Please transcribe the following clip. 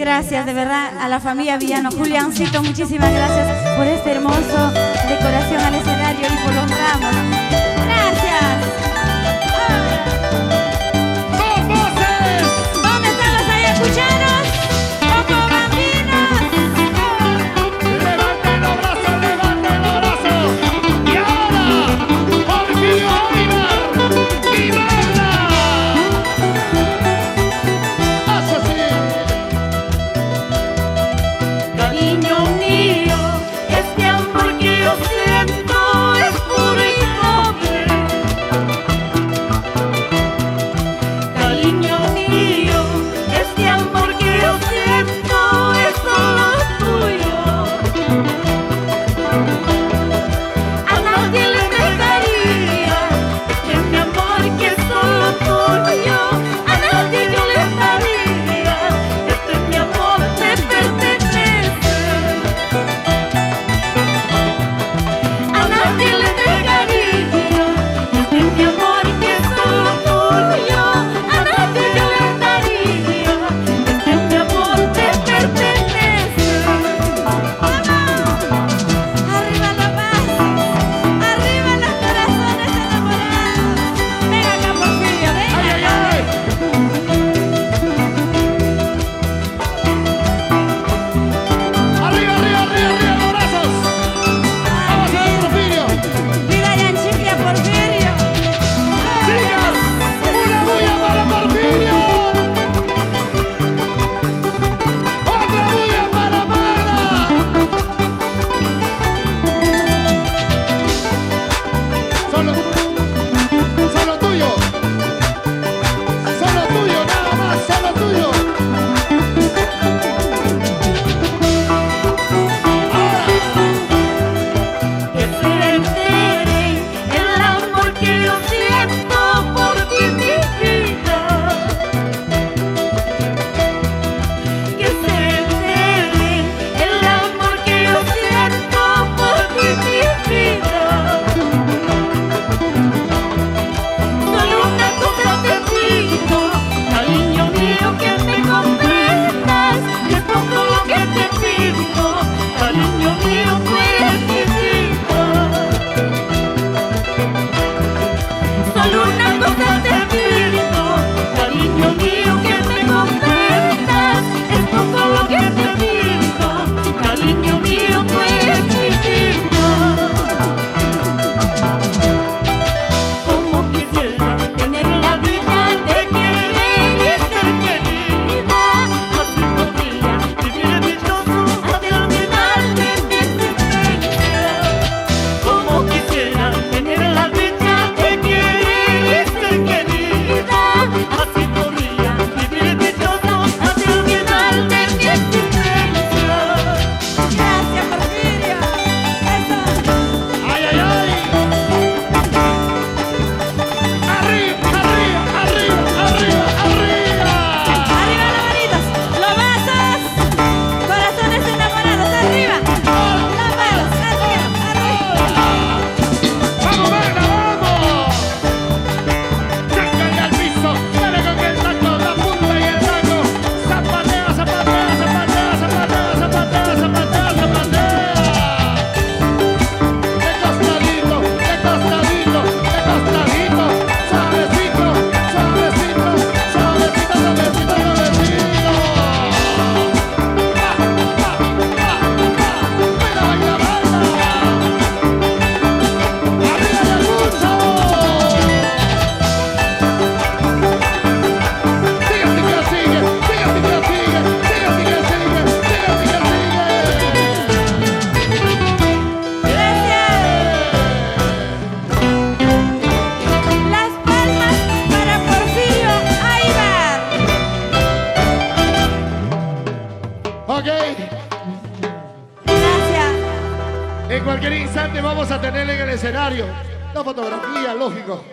Gracias, de verdad, a la familia Villano. Juliancito, muchísimas gracias por este hermoso decoración al escenario y por los ramos. Gracias. ¡Dos voces! ¿Dónde están los ayacuchanos? ¡Coco Bambinos! ¡Levanten los brazos, levanten los brazos! ¡Y ahora, Porfirio Aymar! ¡Vivarla! ¡Haz así! Cariño mío, este amor que yo siento es puro y noble. Cariño mío, este amor que yo siento es solo tuyo. A nadie le dejaría este mi amor que es solo tuyo. A nadie yo le daría este mi amor me pertenece. A nadie le dejaría este mi amor que es solo tuyo. A nadie yo le daría este mi amor me pertenece. ¡Arriba la paz! ¡Arriba los corazones enamorados! ¡Ven acá, Porfirio! ¡Ven ¡Ay, ay, acá! ay! ¡Arriba, arriba, arriba, arriba los brazos! ¡Vamos a ver, Porfirio! ¡Viva Yanchiquia, Porfirio! ¡Chicas! ¡Una bulla para Porfirio! ¡Otra bulla para Magda! Solo tuyo. Solo tuyo, nada más, solo tuyo. Que se entere el amor que yo siento por ti, mi vida. Que se entere el amor que yo siento por ti, mi vida. Solo una cosa te pido, cariño mío, que me comprendas. Es poco lo que te pido, cariño mío, tú eres mi vida. Solo una cosa te pido, cariño mío, que me comprendas. Es poco lo que te pido, cariño mío, tú eres mi vida. Como quisiera tener la dicha de querer y ser querida, así podría vivir dichoso hasta el final de mi existencia. Como quisiera tener la dicha de querer y ser querida, así podría vivir dichoso hasta el final de mi existencia. ¡Gracias, Porfirio! ¡Eso! ¡Ay, ay, ay! ¡Arriba, arriba, arriba, arriba, arriba! ¡Arriba los manitos! ¡Los vasos! ¡Corazones enamorados! ¡Arriba! ¡Los manos! ¡Arriba! ¡Arriba! ¡Vamos, Magda, vamos! ¡Sácale al piso! ¡Dale con el taco, la punta y el taco! ¡Zapatea, zapatea, zapatea, zapatea, zapatea, zapatea, zapatea! ¡De costadito, de costadito, de costadito! ¡Suavecito, suavecito, suavecito, suavecito, suavecito! ¡Va, va, va, va! ¡Baila, baila, baila! ¡Arriba el mucho! Sigue, sigue, sigue, sigue, sigue, sigue, sigue, sigue, sigue, Las palmas para Porfirio Aymar. Ok, Gracias. en cualquier instante vamos a tener en el escenario la fotografía, lógico.